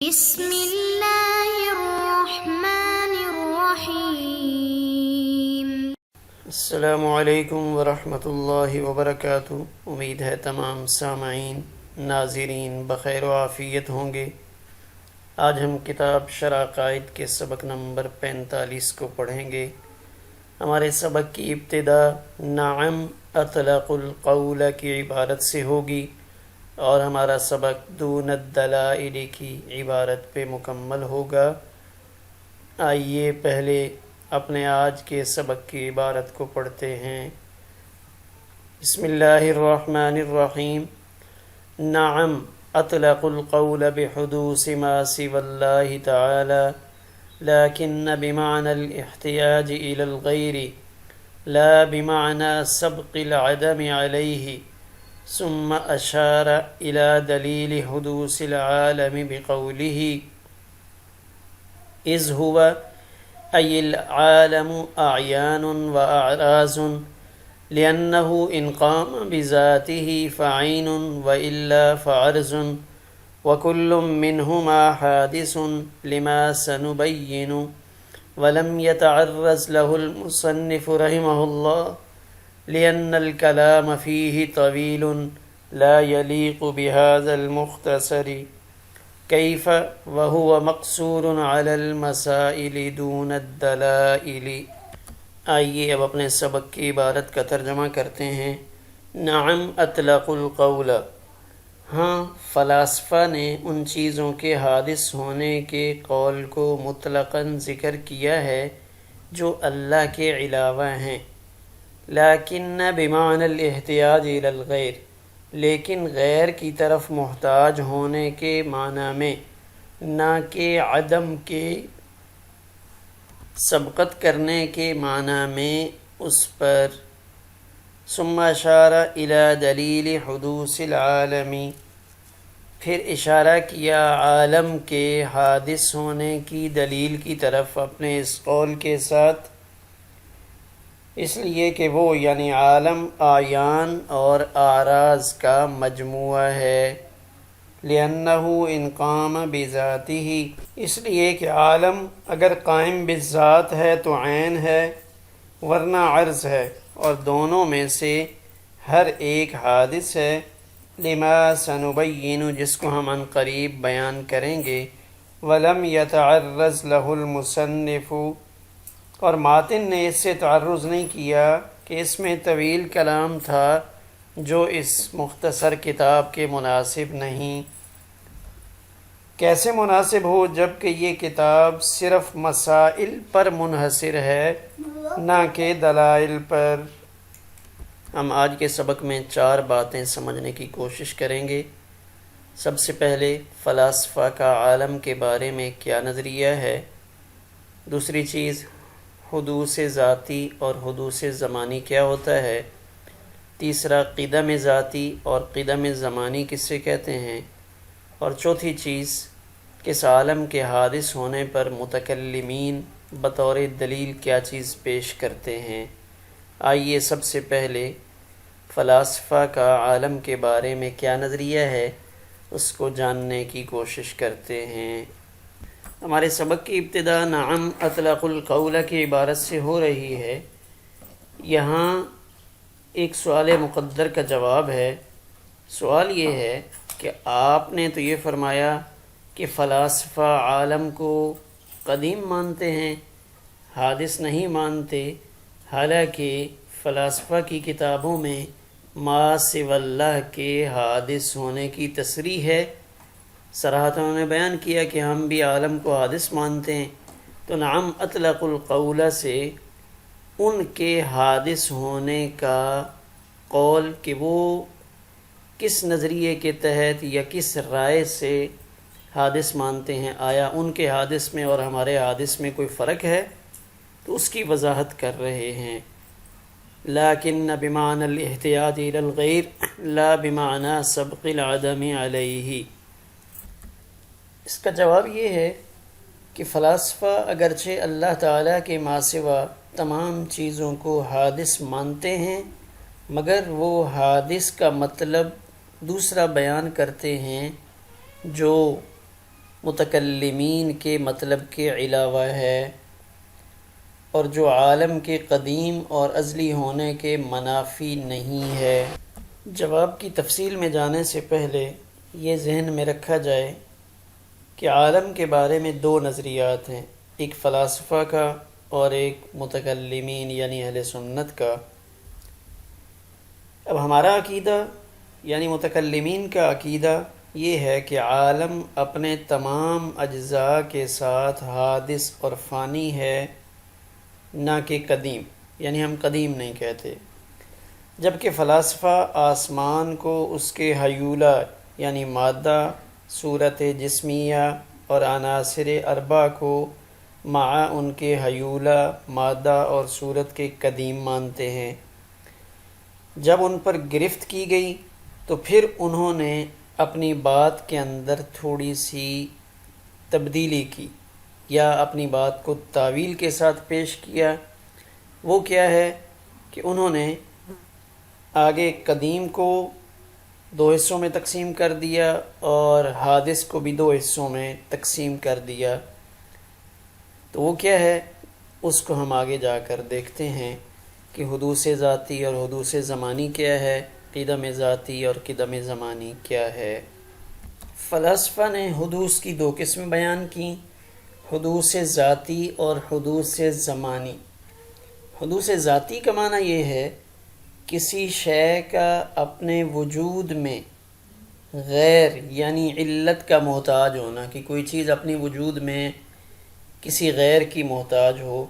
بسم اللہ الرحمن الرحیم۔ السلام علیکم ورحمۃ اللہ وبرکاتہ۔ امید ہے تمام سامعین ناظرین بخیر و عافیت ہوں گے۔ آج ہم کتاب شرح عقائد کے سبق نمبر 45 کو پڑھیں گے۔ ہمارے سبق کی ابتدا نعم اطلق القول کی عبارت سے ہوگی اور ہمارا سبق دون الدلائل کی عبارت پہ مکمل ہوگا۔ آئیے پہلے اپنے آج کے سبق کی عبارت کو پڑھتے ہیں۔ بسم اللہ الرحمن الرحیم۔ نعم اطلق القول بحدوث ما سوى اللہ تعالی لیکن بمعنى الاحتیاج الى الغیر لا بمعنى سبق العدم علیہ، ثم اشار الى دلیل حدوث العالم بقوله اذ هو ای العالم اعیان و اعراض لأنه ان قام بذاته فعین وإلا فعرض وكل منهما حادث لما سنبین ولم يتعرض له المصنف رحمه الله لأن الكلام فيه طويل لا يليق بهذا المختصر كيف وهو مقصور على المسائل دون الدلائل۔ آئیے اب اپنے سبق کی عبارت کا ترجمہ کرتے ہیں۔ نعم اطلق القول، ہاں فلاسفہ نے ان چیزوں کے حادث ہونے کے قول کو مطلقاً ذکر کیا ہے جو اللہ کے علاوہ ہیں، لیکن بمعنی الاحتیاج الی الغیر، لیکن غیر کی طرف محتاج ہونے کے معنی میں، نہ کہ عدم کے سبقت کرنے کے معنی میں اس پر۔ ثم اشار الی دلیل حدوث العالم، پھر اشارہ کیا عالم کے حادث ہونے کی دلیل کی طرف اپنے اس قول کے ساتھ، اس لیے کہ وہ یعنی عالم اعیان اور اعراض کا مجموعہ ہے۔ لِأَنَّهُ إِنْ قَامَ بِذَاتِهِ، اس لیے کہ عالم اگر قائم بالذات ہے تو عین ہے ورنہ عرض ہے، اور دونوں میں سے ہر ایک حادث ہے۔ لما سنبین، جس کو ہم عن قریب بیان کریں گے۔ وَلَمْ يَتَعَرَّضْ لَهُ الْمُصَنِّفُ، اور ماتن نے اس سے تعرض نہیں کیا کہ اس میں طویل کلام تھا جو اس مختصر کتاب کے مناسب نہیں۔ کیسے مناسب ہو جب کہ یہ کتاب صرف مسائل پر منحصر ہے نہ کہ دلائل پر۔ ہم آج کے سبق میں 4 باتیں سمجھنے کی کوشش کریں گے۔ سب سے پہلے فلاسفہ کا عالم کے بارے میں کیا نظریہ ہے۔ دوسری چیز حدوث ذاتی اور حدوث زمانی کیا ہوتا ہے۔ تیسرا قدم ذاتی اور قدم زمانی کس سے کہتے ہیں۔ اور چوتھی چیز کس عالم کے حادث ہونے پر متکلمین بطور دلیل کیا چیز پیش کرتے ہیں۔ آئیے سب سے پہلے فلاسفہ کا عالم کے بارے میں کیا نظریہ ہے اس کو جاننے کی کوشش کرتے ہیں۔ ہمارے سبق کی ابتدا نعم اطلق القول کی عبارت سے ہو رہی ہے۔ یہاں ایک سوال مقدر کا جواب ہے۔ سوال یہ ہے کہ آپ نے تو یہ فرمایا کہ فلاسفہ عالم کو قدیم مانتے ہیں، حادث نہیں مانتے، حالانکہ فلاسفہ کی کتابوں میں ما سوی اللہ کے حادث ہونے کی تصریح ہے۔ صراحتاً انہوں نے بیان کیا کہ ہم بھی عالم کو حادث مانتے ہیں، تو نعم اطلق القول سے ان کے حادث ہونے کا قول کہ وہ کس نظریے کے تحت یا کس رائے سے حادث مانتے ہیں، آیا ان کے حادث میں اور ہمارے حادث میں کوئی فرق ہے، تو اس کی وضاحت کر رہے ہیں۔ لیکن بمعنی الاحتیاج الی الغیر لا بمعنی سبق العدم علیہ۔ اس کا جواب یہ ہے کہ فلاسفہ اگرچہ اللہ تعالیٰ کے ما سوا تمام چیزوں کو حادث مانتے ہیں، مگر وہ حادث کا مطلب دوسرا بیان کرتے ہیں جو متکلمین کے مطلب کے علاوہ ہے، اور جو عالم کے قدیم اور ازلی ہونے کے منافی نہیں ہے۔ جواب کی تفصیل میں جانے سے پہلے یہ ذہن میں رکھا جائے کہ عالم کے بارے میں دو نظریات ہیں، ایک فلاسفہ کا اور ایک متکلمین یعنی اہل سنت کا۔ اب ہمارا عقیدہ یعنی متکلمین کا عقیدہ یہ ہے کہ عالم اپنے تمام اجزاء کے ساتھ حادث اور فانی ہے، نہ کہ قدیم، یعنی ہم قدیم نہیں کہتے۔ جبکہ فلاسفہ آسمان کو اس کے ہیولہ یعنی مادہ، صورت جسمیہ اور عناصر اربع کو مع ان کے ہیولہ، مادہ اور صورت کے قدیم مانتے ہیں۔ جب ان پر گرفت کی گئی تو پھر انہوں نے اپنی بات کے اندر تھوڑی سی تبدیلی کی یا اپنی بات کو تاویل کے ساتھ پیش کیا۔ وہ کیا ہے کہ انہوں نے آگے قدیم کو دو حصوں میں تقسیم کر دیا اور حادث کو بھی دو حصوں میں تقسیم کر دیا۔ تو وہ کیا ہے اس کو ہم آگے جا کر دیکھتے ہیں کہ حدوث ذاتی اور حدوث زمانی کیا ہے، قدم ذاتی اور قدم زمانی کیا ہے۔ فلاسفہ نے حدوث کی دو قسمیں بیان کی، حدوث ذاتی اور حدوث زمانی۔ حدوث ذاتی کا معنی یہ ہے کسی شے کا اپنے وجود میں غیر یعنی علت کا محتاج ہونا، کہ کوئی چیز اپنی وجود میں کسی غیر کی محتاج ہو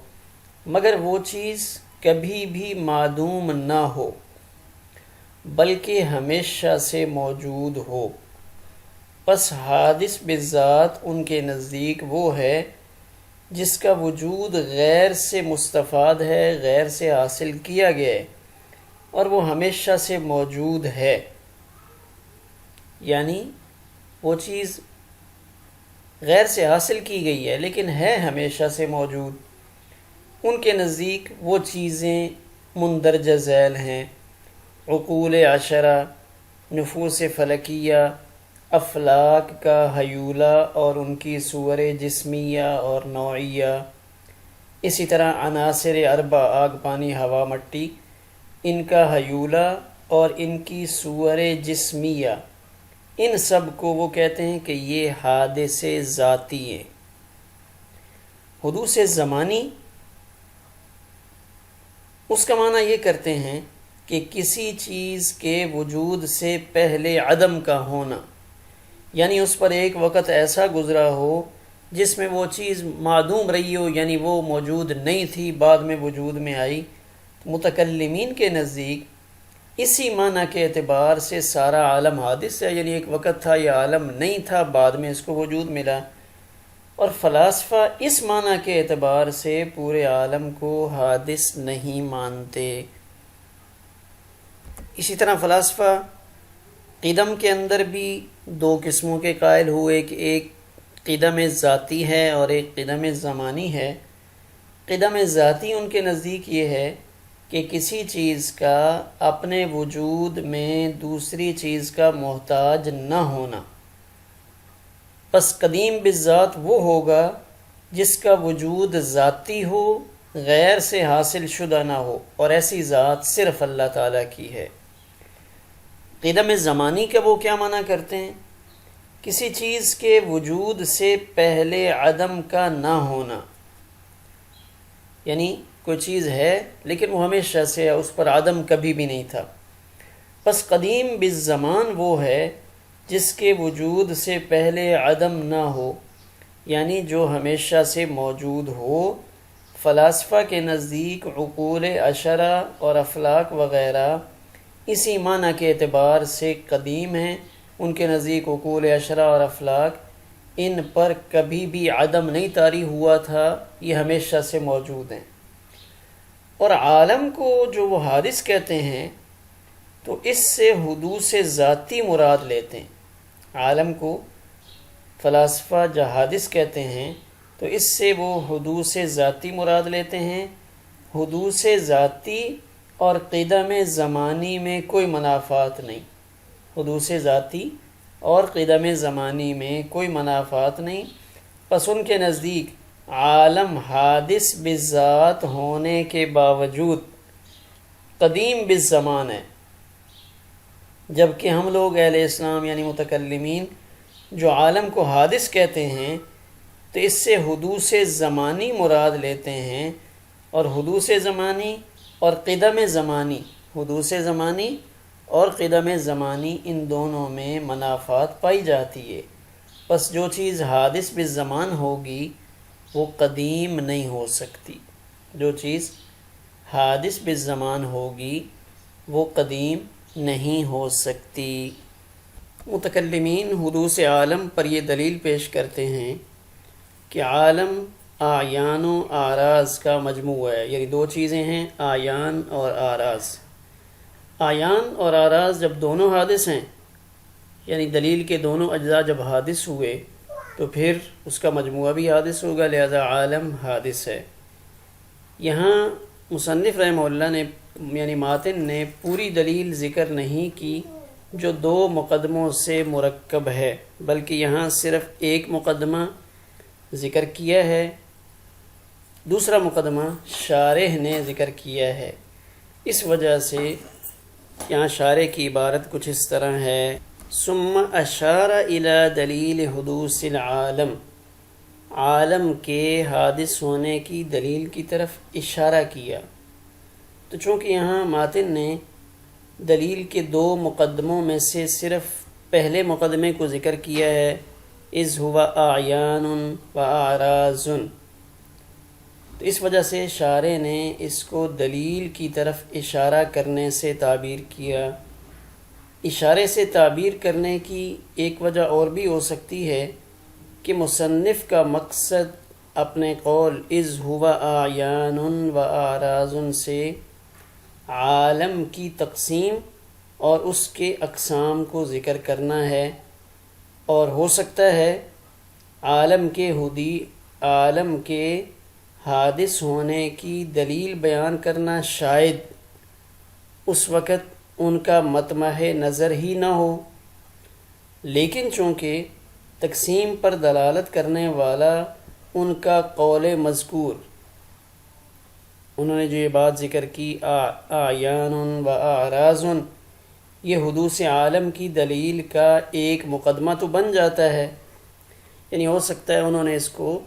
مگر وہ چیز کبھی بھی معدوم نہ ہو بلکہ ہمیشہ سے موجود ہو۔ پس حادث بالذات ان کے نزدیک وہ ہے جس کا وجود غیر سے مستفاد ہے، غیر سے حاصل کیا گیا ہے اور وہ ہمیشہ سے موجود ہے، یعنی وہ چیز غیر سے حاصل کی گئی ہے لیکن ہے ہمیشہ سے موجود۔ ان کے نزدیک وہ چیزیں مندرجہ ذیل ہیں، عقول عشرہ، نفوس فلکیہ، افلاک کا ہیولہ اور ان کی صور جسمیہ اور نوعیہ، اسی طرح عناصر اربع آگ، پانی، ہوا، مٹی، ان کا ہیولہ اور ان کی صور جسمیہ، ان سب کو وہ کہتے ہیں کہ یہ حادث ذاتی ہیں۔ حدوث زمانی اس کا معنی یہ کرتے ہیں کہ کسی چیز کے وجود سے پہلے عدم کا ہونا، یعنی اس پر ایک وقت ایسا گزرا ہو جس میں وہ چیز معدوم رہی ہو، یعنی وہ موجود نہیں تھی، بعد میں وجود میں آئی۔ متکلمین کے نزدیک اسی معنی کے اعتبار سے سارا عالم حادث ہے، یعنی ایک وقت تھا یہ عالم نہیں تھا، بعد میں اس کو وجود ملا۔ اور فلاسفہ اس معنی کے اعتبار سے پورے عالم کو حادث نہیں مانتے۔ اسی طرح فلاسفہ قدم کے اندر بھی دو قسموں کے قائل ہوئے کہ ایک قدم ذاتی ہے اور ایک قدم زمانی ہے۔ قدم ذاتی ان کے نزدیک یہ ہے کہ کسی چیز کا اپنے وجود میں دوسری چیز کا محتاج نہ ہونا۔ پس قدیم بالذات وہ ہوگا جس کا وجود ذاتی ہو، غیر سے حاصل شدہ نہ ہو، اور ایسی ذات صرف اللہ تعالیٰ کی ہے۔ قدم زمانی کا وہ کیا معنی کرتے ہیں؟ کسی چیز کے وجود سے پہلے عدم کا نہ ہونا، یعنی کوئی چیز ہے لیکن وہ ہمیشہ سے ہے، اس پر عدم کبھی بھی نہیں تھا۔ پس قدیم بالزمان وہ ہے جس کے وجود سے پہلے عدم نہ ہو، یعنی جو ہمیشہ سے موجود ہو۔ فلاسفہ کے نزدیک عقول عشرہ اور افلاک وغیرہ اسی معنی کے اعتبار سے قدیم ہیں۔ ان کے نزدیک عقول عشرہ اور افلاک، ان پر کبھی بھی عدم نہیں طاری ہوا تھا، یہ ہمیشہ سے موجود ہیں۔ اور عالم کو جو وہ حادث کہتے ہیں تو اس سے حدوث ذاتی مراد لیتے ہیں۔ عالم کو فلاسفہ جو حادث کہتے ہیں تو اس سے وہ حدوث ذاتی مراد لیتے ہیں۔ حدوث ذاتی اور قدم زمانی میں کوئی منافات نہیں۔ حدوث ذاتی اور قدم زمانی میں کوئی منافات نہیں، پس ان کے نزدیک عالم حادث بالذات ہونے کے باوجود قدیم بالزمان ہے، جبکہ ہم لوگ اہل اسلام یعنی متکلمین جو عالم کو حادث کہتے ہیں تو اس سے حدوث زمانی مراد لیتے ہیں، اور حدوث زمانی اور قدم زمانی، حدوث زمانی اور قدم زمانی ان دونوں میں منافات پائی جاتی ہے، پس جو چیز حادث بالزمان ہوگی وہ قدیم نہیں ہو سکتی، جو چیز حادث بالزمان ہوگی وہ قدیم نہیں ہو سکتی۔ متکلمین حدوث عالم پر یہ دلیل پیش کرتے ہیں کہ عالم اعیان و اعراض کا مجموعہ ہے، یعنی دو چیزیں ہیں، اعیان اور اعراض۔ اعیان اور اعراض جب دونوں حادث ہیں، یعنی دلیل کے دونوں اجزاء جب حادث ہوئے تو پھر اس کا مجموعہ بھی حادث ہوگا، لہذا عالم حادث ہے۔ یہاں مصنف رحمہ اللہ نے یعنی ماتن نے پوری دلیل ذکر نہیں کی جو دو مقدموں سے مرکب ہے، بلکہ یہاں صرف ایک مقدمہ ذکر کیا ہے، دوسرا مقدمہ شارح نے ذکر کیا ہے۔ اس وجہ سے یہاں شارح کی عبارت کچھ اس طرح ہے: ثم اشار الی دلیل حدوث العالم، عالم کے حادث ہونے کی دلیل کی طرف اشارہ کیا۔ تو چونکہ یہاں ماتن نے دلیل کے دو مقدموں میں سے صرف پہلے مقدمے کو ذکر کیا ہے، اذ هو اعیان و اعراض، تو اس وجہ سے شارح نے اس کو دلیل کی طرف اشارہ کرنے سے تعبیر کیا۔ اشارے سے تعبیر کرنے کی ایک وجہ اور بھی ہو سکتی ہے کہ مصنف کا مقصد اپنے قول اذ هو اعیان و اعراض سے عالم کی تقسیم اور اس کے اقسام کو ذکر کرنا ہے، اور ہو سکتا ہے عالم کے حادث ہونے کی دلیل بیان کرنا شاید اس وقت ان کا مطمح نظر ہی نہ ہو، لیکن چونکہ تقسیم پر دلالت کرنے والا ان کا قول مذکور، انہوں نے جو یہ بات ذکر کی اعیان و اعراض، یہ حدوث عالم کی دلیل کا ایک مقدمہ تو بن جاتا ہے، یعنی ہو سکتا ہے انہوں نے اس کو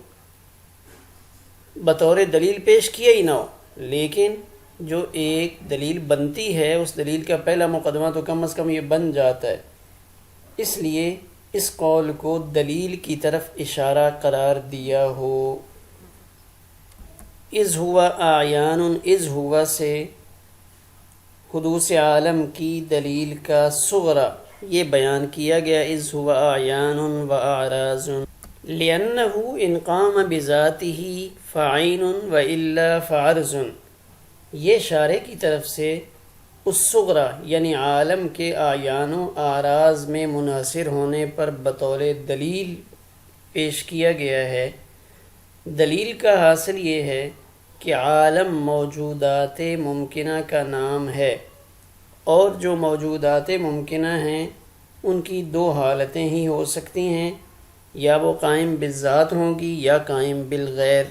بطور دلیل پیش کیا ہی نہ ہو، لیکن جو ایک دلیل بنتی ہے اس دلیل کا پہلا مقدمہ تو کم از کم یہ بن جاتا ہے، اس لیے اس قول کو دلیل کی طرف اشارہ قرار دیا ہو۔ اذ ہوا اعیان، اذ ہوا سے حدوث عالم کی دلیل کا صغرا یہ بیان کیا گیا، اذ ہوا اعیان و اعراض، لأنہ ان قام بذاتہ فعین و الا فعرض، یہ شارح کی طرف سے اس صغرا یعنی عالم کے اعیان و اعراض میں منحصر ہونے پر بطور دلیل پیش کیا گیا ہے۔ دلیل کا حاصل یہ ہے کہ عالم موجودات ممکنہ کا نام ہے، اور جو موجودات ممکنہ ہیں ان کی دو حالتیں ہی ہو سکتی ہیں، یا وہ قائم بالذات ہوں گی یا قائم بالغیر۔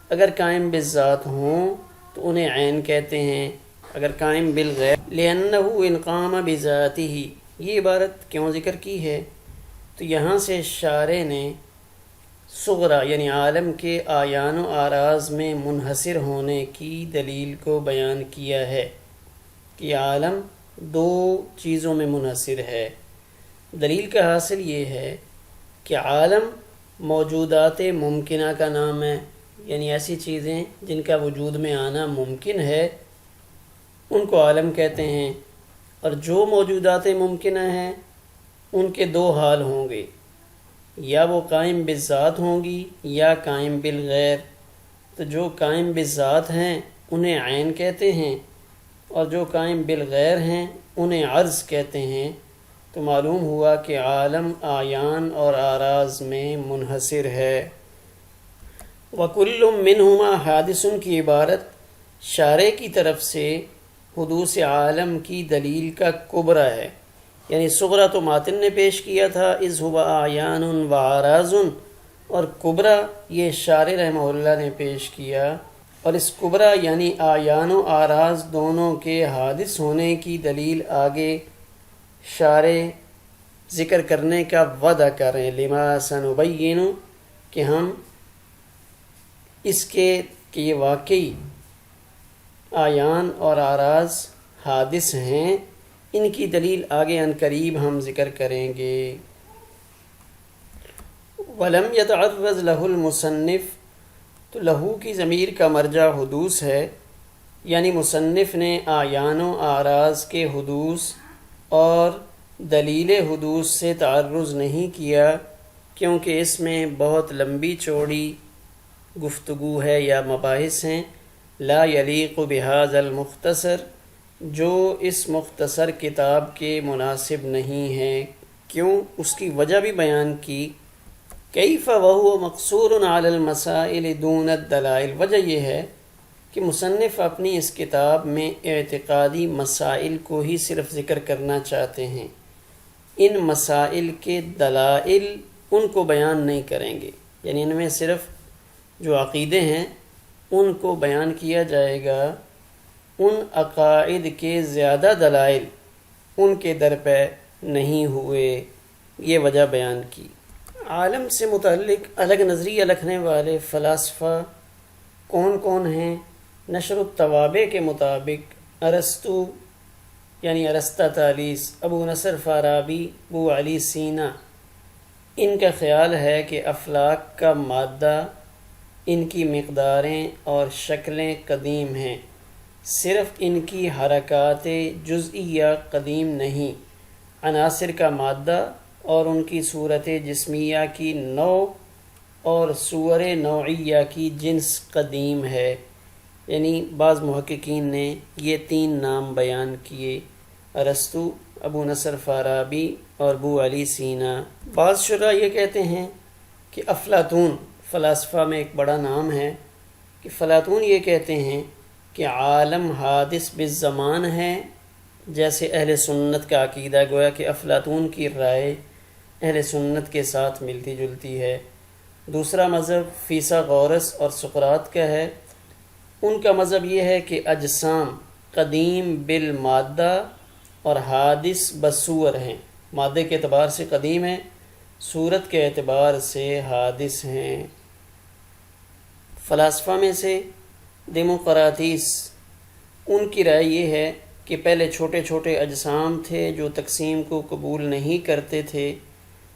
اگر قائم بالذات ہوں تو انہیں عین کہتے ہیں، اگر قائم بالغیر لأنہ ان قام بذاتہ، یہ عبارت کیوں ذکر کی ہے؟ تو یہاں سے شارح نے صغرا یعنی عالم کے اعیان و اعراض میں منحصر ہونے کی دلیل کو بیان کیا ہے کہ عالم دو چیزوں میں منحصر ہے۔ دلیل کا حاصل یہ ہے کہ عالم موجودات ممکنہ کا نام ہے، یعنی ایسی چیزیں جن کا وجود میں آنا ممکن ہے ان کو عالم کہتے ہیں، اور جو موجودات ممکنہ ہیں ان کے دو حال ہوں گے، یا وہ قائم بالذات ہوں گی یا قائم بالغیر۔ تو جو قائم بالذات ہیں انہیں عین کہتے ہیں، اور جو قائم بالغیر ہیں انہیں عرض کہتے ہیں۔ تو معلوم ہوا کہ عالم اعیان اور اعراض میں منحصر ہے۔ وَكُلٌّ مِّنْهُمَا حَادِثٌ کی عبارت شارح کی طرف سے حدوث عالم کی دلیل کا کبرا ہے، یعنی صغرا تو ماتن نے پیش کیا تھا، اذ هو اعیان و اعراض، اور کبرا یہ شارح رحمہ اللہ نے پیش کیا، اور اس کبرا یعنی اعیان و اعراض دونوں کے حادث ہونے کی دلیل آگے شارح ذکر کرنے کا وعدہ کر رہے ہیں، لما سنبین، کہ ہم اس کے کہ یہ واقعی اعیان اور اعراض حادث ہیں، ان کی دلیل آگے عن قریب ہم ذکر کریں گے۔ ولم يتعرض له المصنف، تو لہو کی ضمیر کا مرجع حدوث ہے، یعنی مصنف نے اعیان و اعراض کے حدوث اور دلیل حدوث سے تعرض نہیں کیا، کیونکہ اس میں بہت لمبی چوڑی گفتگو ہے یا مباحث ہیں، لا یلیق بہذا المختصر، جو اس مختصر کتاب کے مناسب نہیں ہیں۔ کیوں؟ اس کی وجہ بھی بیان کی، کیف وہو مقصور علی المسائل دون الدلائل، وجہ یہ ہے کہ مصنف اپنی اس کتاب میں اعتقادی مسائل کو ہی صرف ذکر کرنا چاہتے ہیں، ان مسائل کے دلائل ان کو بیان نہیں کریں گے، یعنی ان میں صرف جو عقیدے ہیں ان کو بیان کیا جائے گا، ان عقائد کے زیادہ دلائل ان کے در پہ نہیں ہوئے، یہ وجہ بیان کی۔ عالم سے متعلق الگ نظریہ رکھنے والے فلاسفہ کون کون ہیں؟ نشر التوابع کے مطابق ارسطو یعنی ارسطہ تالیس، ابو نصر فارابی، ابو علی سینا، ان کا خیال ہے کہ افلاک کا مادہ، ان کی مقداریں اور شکلیں قدیم ہیں، صرف ان کی حرکات جزئیہ قدیم نہیں، عناصر کا مادہ اور ان کی صورت جسمیہ کی نوع اور صور نوعیہ کی جنس قدیم ہے۔ یعنی بعض محققین نے یہ تین نام بیان کیے، ارسطو، ابو نصر فارابی اور ابو علی سینا۔ بعض شرح یہ کہتے ہیں کہ افلاطون فلاسفہ میں ایک بڑا نام ہے، کہ افلاطون یہ کہتے ہیں کہ عالم حادث بالزمان ہے، جیسے اہل سنت کا عقیدہ، گویا کہ افلاطون کی رائے اہل سنت کے ساتھ ملتی جلتی ہے۔ دوسرا مذہب فیثاغورس اور سقراط کا ہے، ان کا مذہب یہ ہے کہ اجسام قدیم بالمادہ اور حادث بصور ہیں، مادے کے اعتبار سے قدیم ہیں، صورت کے اعتبار سے حادث ہیں۔ فلاسفہ میں سے دیموقراطیس، ان کی رائے یہ ہے کہ پہلے چھوٹے چھوٹے اجسام تھے جو تقسیم کو قبول نہیں کرتے تھے،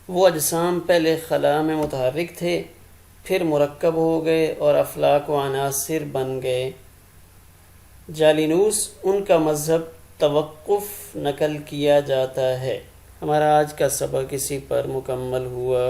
وہ اجسام پہلے خلا میں متحرک تھے، پھر مرکب ہو گئے اور افلاک و عناصر بن گئے۔ جالینوس، ان کا مذہب توقف نقل کیا جاتا ہے۔ ہمارا آج کا سبق اسی پر مکمل ہوا۔